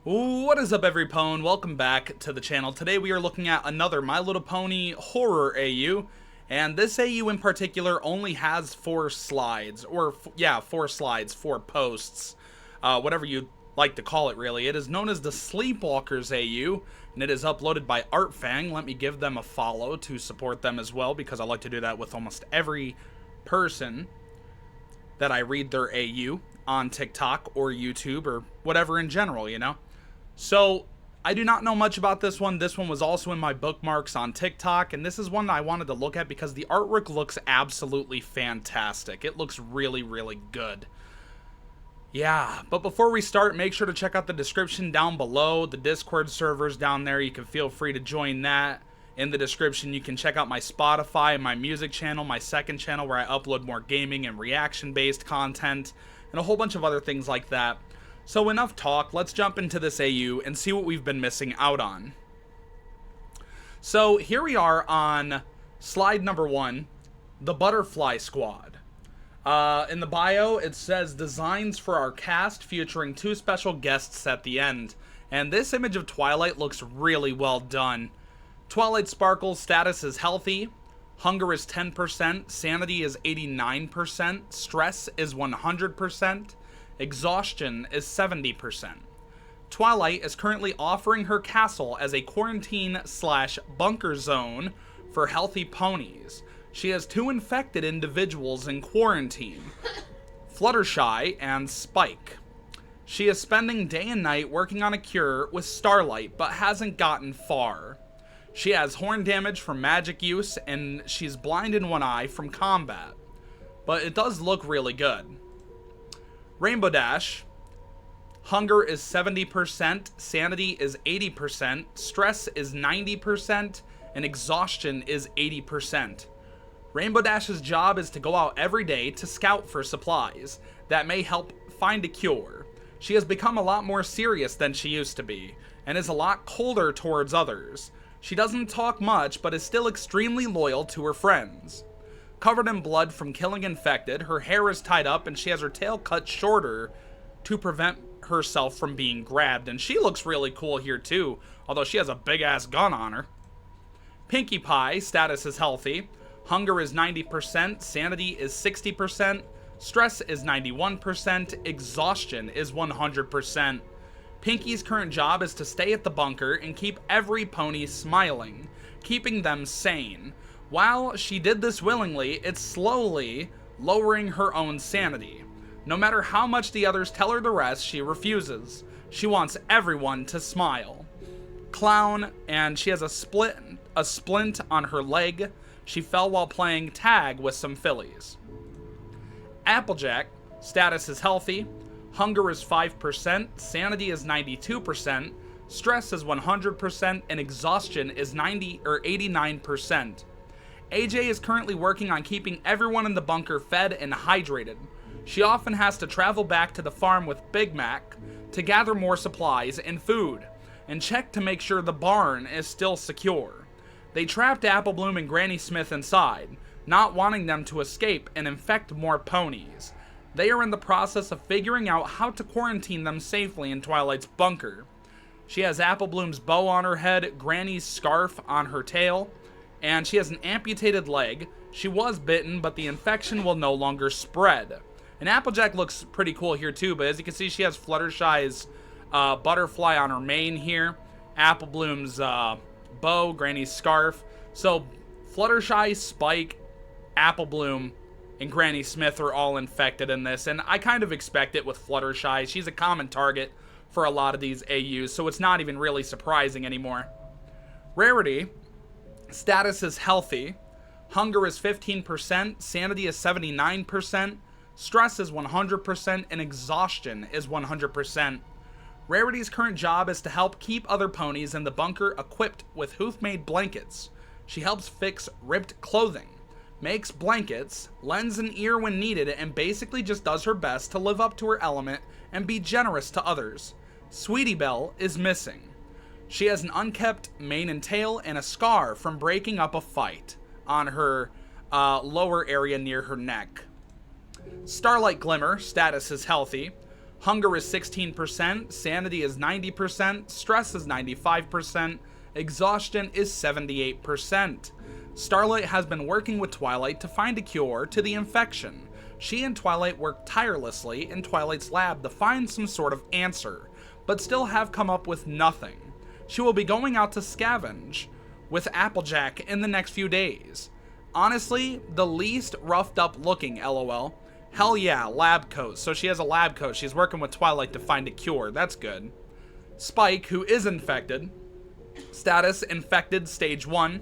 What is up, everypone? Welcome back to the channel. Today we are looking at another My Little Pony Horror AU, and this AU in particular only has 4 slides, or yeah, 4 slides, 4 posts, whatever you like to call it really. It is known as the Sleepwalkers AU, and it is uploaded by Artfang. Let me give them a follow to support them as well, because I like to do that with almost every person that I read their AU on TikTok or YouTube or whatever in general, you know? So, I do not know much about this one. This one was also in my bookmarks on TikTok, and this is one I wanted to look at because the artwork looks absolutely fantastic. It looks really, really good. Yeah, but before we start, make sure to check out the description down below. The Discord server's down there. You can feel free to join that. In the description, you can check out my Spotify, my music channel, my second channel where I upload more gaming and reaction-based content, and a whole bunch of other things like that. So enough talk, let's jump into this AU and see what we've been missing out on. So here we are on slide number 1, the Butterfly Squad. In the bio, it says designs for our cast featuring 2 special guests at the end. And this image of Twilight looks really well done. Twilight Sparkle's status is healthy, hunger is 10%, sanity is 89%, stress is 100%, exhaustion is 70%. Twilight is currently offering her castle as a quarantine/bunker zone for healthy ponies. She has 2 infected individuals in quarantine, Fluttershy and Spike. She is spending day and night working on a cure with Starlight, but hasn't gotten far. She has horn damage from magic use, and she's blind in one eye from combat. But it does look really good. Rainbow Dash. Hunger is 70%, sanity is 80%, stress is 90%, and exhaustion is 80%. Rainbow Dash's job is to go out every day to scout for supplies that may help find a cure. She has become a lot more serious than she used to be, and is a lot colder towards others. She doesn't talk much, but is still extremely loyal to her friends. Covered in blood from killing infected, her hair is tied up and she has her tail cut shorter to prevent herself from being grabbed. And she looks really cool here too, although she has a big ass gun on her. Pinkie Pie, status is healthy. Hunger is 90%, sanity is 60%, stress is 91%, exhaustion is 100%. Pinkie's current job is to stay at the bunker and keep every pony smiling, keeping them sane. While she did this willingly, it's slowly lowering her own sanity. No matter how much the others tell her the rest, she refuses. She wants everyone to smile. Clown, and she has a splint on her leg. She fell while playing tag with some fillies. Applejack, status is healthy. Hunger is 5%, sanity is 92%, stress is 100%, and exhaustion is 89%. AJ is currently working on keeping everyone in the bunker fed and hydrated. She often has to travel back to the farm with Big Mac to gather more supplies and food, and check to make sure the barn is still secure. They trapped Apple Bloom and Granny Smith inside, not wanting them to escape and infect more ponies. They are in the process of figuring out how to quarantine them safely in Twilight's bunker. She has Apple Bloom's bow on her head, Granny's scarf on her tail, and she has an amputated leg. She was bitten, but the infection will no longer spread. And Applejack looks pretty cool here too, but as you can see, she has Fluttershy's butterfly on her mane here, Apple Bloom's bow, Granny's scarf. So Fluttershy, Spike, Apple Bloom, and Granny Smith are all infected in this, and I kind of expect it with Fluttershy. She's a common target for a lot of these AUs, so it's not even really surprising anymore. Rarity, status is healthy. Hunger is 15%, sanity is 79%, stress is 100%, and exhaustion is 100%. Rarity's current job is to help keep other ponies in the bunker equipped with hoof-made blankets. She helps fix ripped clothing, makes blankets, lends an ear when needed, and basically just does her best to live up to her element and be generous to others. Sweetie Belle is missing. She has an unkept mane and tail and a scar from breaking up a fight on her lower area near her neck. Starlight Glimmer, status is healthy. Hunger is 16%, sanity is 90%, stress is 95%, exhaustion is 78%. Starlight has been working with Twilight to find a cure to the infection. She and Twilight work tirelessly in Twilight's lab to find some sort of answer, but still have come up with nothing. She will be going out to scavenge with Applejack in the next few days. Honestly, the least roughed up looking, LOL. Hell yeah, lab coat. So she has a lab coat. She's working with Twilight to find a cure. That's good. Spike, who is infected. Status, infected, stage 1.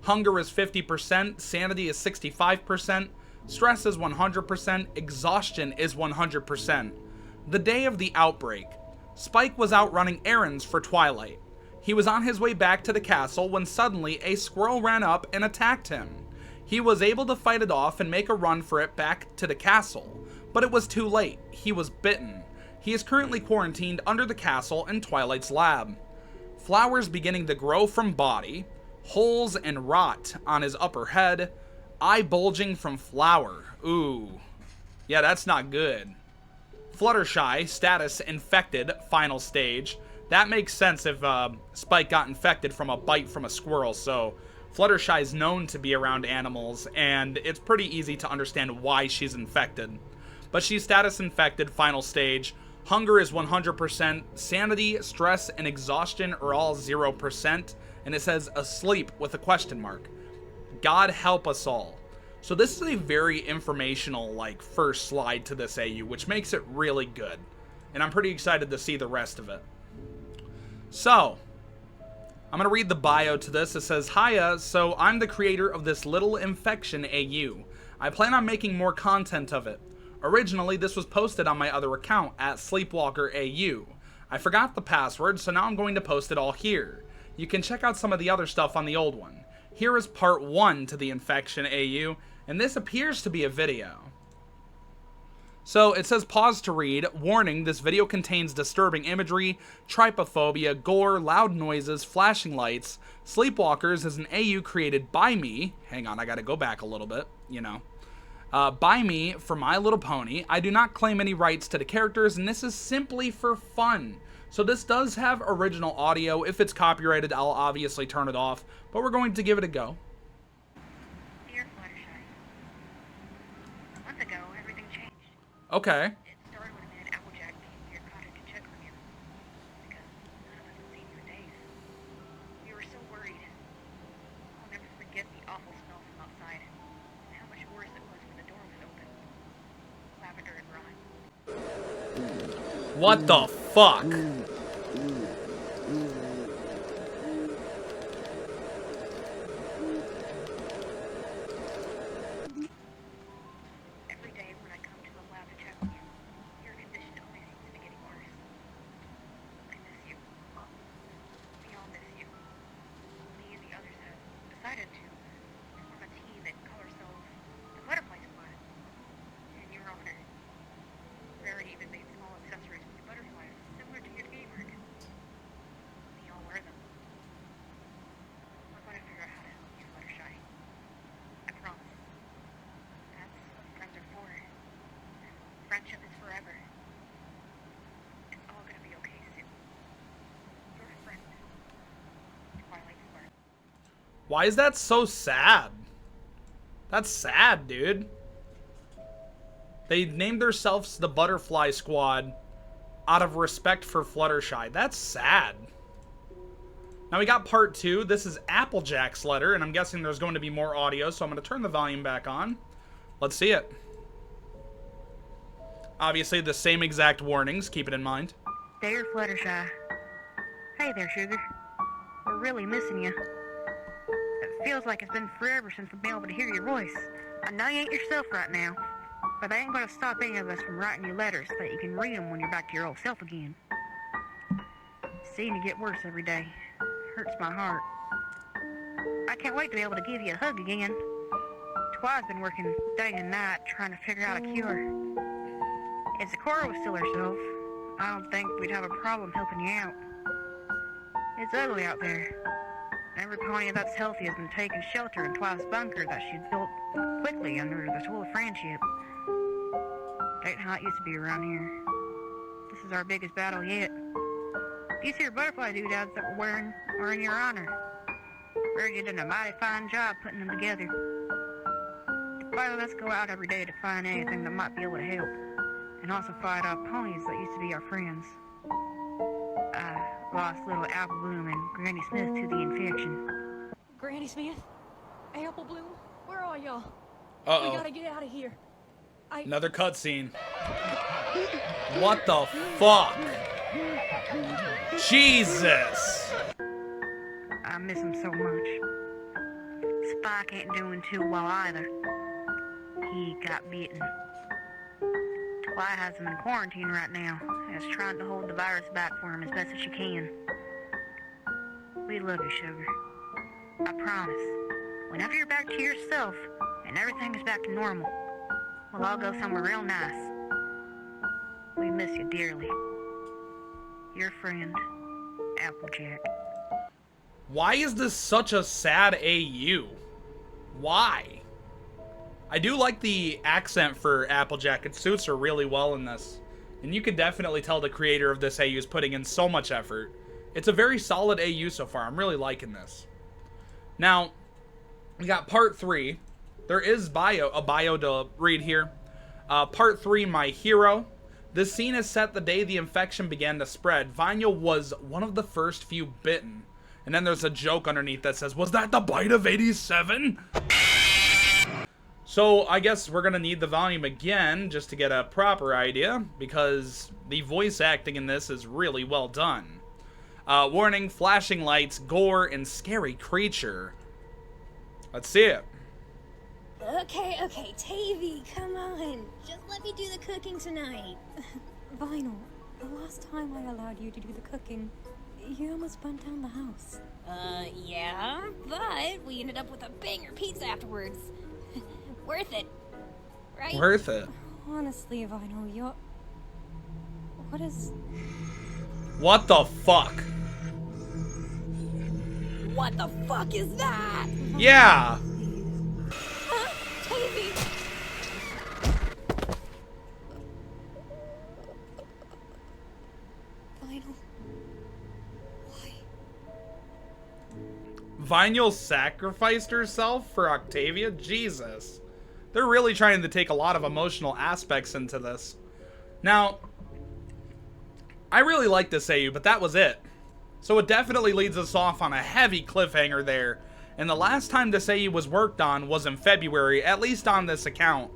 Hunger is 50%, sanity is 65%, stress is 100%, exhaustion is 100%. The day of the outbreak, Spike was out running errands for Twilight. He was on his way back to the castle when suddenly a squirrel ran up and attacked him. He was able to fight it off and make a run for it back to the castle, but it was too late. He was bitten. He is currently quarantined under the castle in Twilight's lab. Flowers beginning to grow from body, holes and rot on his upper head, eye bulging from flower. Ooh. Yeah, that's not good. Fluttershy, status infected, final stage. That makes sense if Spike got infected from a bite from a squirrel, so Fluttershy is known to be around animals, and it's pretty easy to understand why she's infected. But she's status infected, final stage. Hunger is 100%, sanity, stress, and exhaustion are all 0%, and it says asleep with a question mark. God help us all. So this is a very informational, first slide to this AU, which makes it really good. And I'm pretty excited to see the rest of it. So, I'm going to read the bio to this. It says, Hiya, so I'm the creator of this little infection AU. I plan on making more content of it. Originally, this was posted on my other account at Sleepwalker AU. I forgot the password, so now I'm going to post it all here. You can check out some of the other stuff on the old one. Here is part 1 to the infection AU, and this appears to be a video. So it says pause to read. Warning, this video contains disturbing imagery, trypophobia, gore, loud noises, flashing lights. Sleepwalkers is an AU created by me. Hang on, I gotta go back a little bit, by me for My Little Pony. I do not claim any rights to the characters, and this is simply for fun. So this does have original audio. If it's copyrighted, I'll obviously turn it off, but we're going to give it a go. Dear Fluttershy, a month ago, everything changed. Okay. It started when me and Applejack came to your cottage to check on you, because none of us had seen you in days. We were so worried. I'll never forget the awful smell from outside, and how much worse it was when the door was open. Lavender and rot. What the fuck? Every day when I come to the lab to check on you, your condition only seems to be getting worse. I miss you. We all miss you. Me and the others have decided to form a team and call ourselves the Butterfly Squad. In your honor. Rarity even made small accessories with butterflies similar to your game rig. We all wear them. We're going to figure out how to help you, Fluttershy. I promise. That's what friends are for. Friendship is forever. It's all gonna be okay soon. Your friend, Twilight Spark. Why is that so sad? That's sad, dude. They named themselves the Butterfly Squad out of respect for Fluttershy. That's sad. Now we got part 2. This is Applejack's letter, and I'm guessing there's going to be more audio, so I'm going to turn the volume back on. Let's see it. Obviously, the same exact warnings. Keep it in mind. Dear Fluttershy. Hey there, Sugar. We're really missing you. It feels like it's been forever since we've been able to hear your voice. I know you ain't yourself right now, but that ain't gonna stop any of us from writing you letters so that you can read them when you're back to your old self again. Seeing you get worse every day hurts my heart. I can't wait to be able to give you a hug again. Twi's been working day and night trying to figure out a cure. If Sakura was still herself, I don't think we'd have a problem helping you out. It's ugly out there. Every pony that's healthy has been taking shelter in Twi's bunker that she'd built quickly under the tool of friendship. Ain't how it used to be around here. is our biggest battle yet. These here butterfly doodads that we're wearing are in your honor. Birgit did a mighty fine job putting them together. The five of us go out every day to find anything that might be able to help, and also fight off ponies that used to be our friends. I lost little Apple Bloom and Granny Smith to the infection. Granny Smith? Apple Bloom? Where are y'all? Uh-oh. We gotta get out of here. Another cutscene. What the fuck? Jesus! I miss him so much. Spike ain't doing too well either. He got bitten. Twi has him in quarantine right now and is trying to hold the virus back for him as best as she can. We love you, Sugar. I promise, whenever you're back to yourself and everything is back to normal, we'll all go somewhere real nice. We miss you dearly. Your friend, Applejack. Why is this such a sad AU? Why? I do like the accent for Applejack. It suits her really well in this. And you can definitely tell the creator of this AU is putting in so much effort. It's a very solid AU so far. I'm really liking this. Now, we got part 3. There is a bio to read here. Part 3, My Hero. This scene is set the day the infection began to spread. Vanya was one of the first few bitten. And then there's a joke underneath that says, was that the bite of 87? So I guess we're going to need the volume again just to get a proper idea, because the voice acting in this is really well done. Warning, flashing lights, gore, and scary creature. Let's see it. Okay, Tavy, come on. Just let me do the cooking tonight. Vinyl, the last time I allowed you to do the cooking, you almost burnt down the house. Yeah, but we ended up with a banger pizza afterwards. Worth it, right? Worth it. Honestly, Vinyl, you're... What is... What the fuck? What the fuck is that? Yeah. Huh? Tavy! Vinyl... Why? Vinyl sacrificed herself for Octavia? Jesus. They're really trying to take a lot of emotional aspects into this. Now, I really like this AU, but that was it. So it definitely leads us off on a heavy cliffhanger there. And the last time this AU was worked on was in February, at least on this account.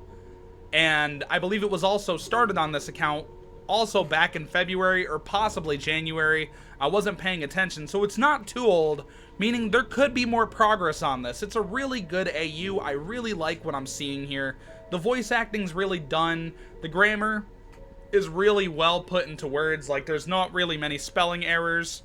And I believe it was also started on this account also back in February or possibly January. I wasn't paying attention, so it's not too old, meaning there could be more progress on this. It's a really good AU. I really like what I'm seeing here. The voice acting's really done. The grammar is really well put into words. Like, there's not really many spelling errors.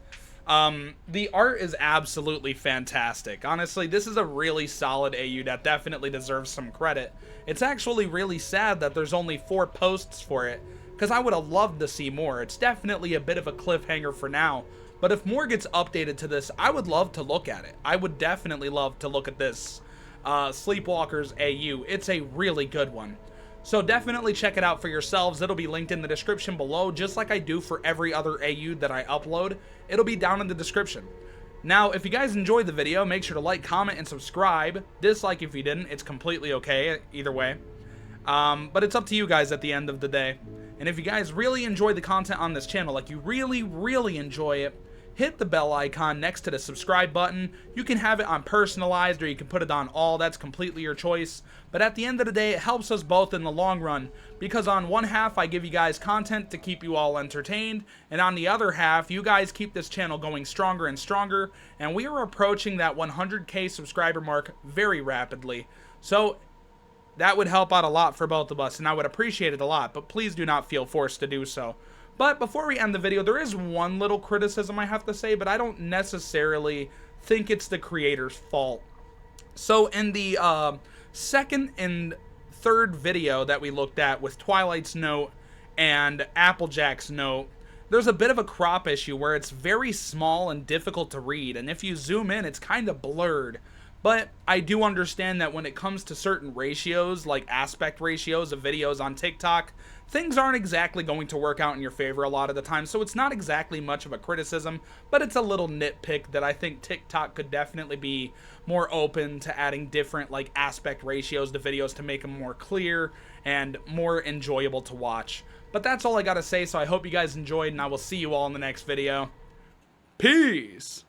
The art is absolutely fantastic. Honestly, this is a really solid AU that definitely deserves some credit. It's actually really sad that there's only 4 posts for it, because I would have loved to see more. It's definitely a bit of a cliffhanger for now, but if more gets updated to this, I would love to look at it. I would definitely love to look at this Sleepwalkers AU. It's a really good one. So definitely check it out for yourselves. It'll be linked in the description below, just like I do for every other AU that I upload. It'll be down in the description. Now, if you guys enjoyed the video, make sure to like, comment, and subscribe. Dislike if you didn't. It's completely okay, either way. But it's up to you guys at the end of the day. And if you guys really enjoy the content on this channel, like you really enjoy it, hit the bell icon next to the subscribe button. You can have it on personalized or you can put it on all. That's completely your choice. But at the end of the day, it helps us both in the long run, because on one half, I give you guys content to keep you all entertained, and on the other half, you guys keep this channel going stronger and stronger, and we are approaching that 100K subscriber mark very rapidly. So that would help out a lot for both of us, and I would appreciate it a lot, but please do not feel forced to do so. But before we end the video, there is one little criticism I have to say, but I don't necessarily think it's the creator's fault. So in the second and third video that we looked at with Twilight's note and Applejack's note, there's a bit of a crop issue where it's very small and difficult to read, and if you zoom in, it's kind of blurred. But I do understand that when it comes to certain ratios, like aspect ratios of videos on TikTok, things aren't exactly going to work out in your favor a lot of the time. So it's not exactly much of a criticism, but it's a little nitpick that I think TikTok could definitely be more open to adding different like aspect ratios to videos to make them more clear and more enjoyable to watch. But that's all I gotta say, so I hope you guys enjoyed, and I will see you all in the next video. Peace!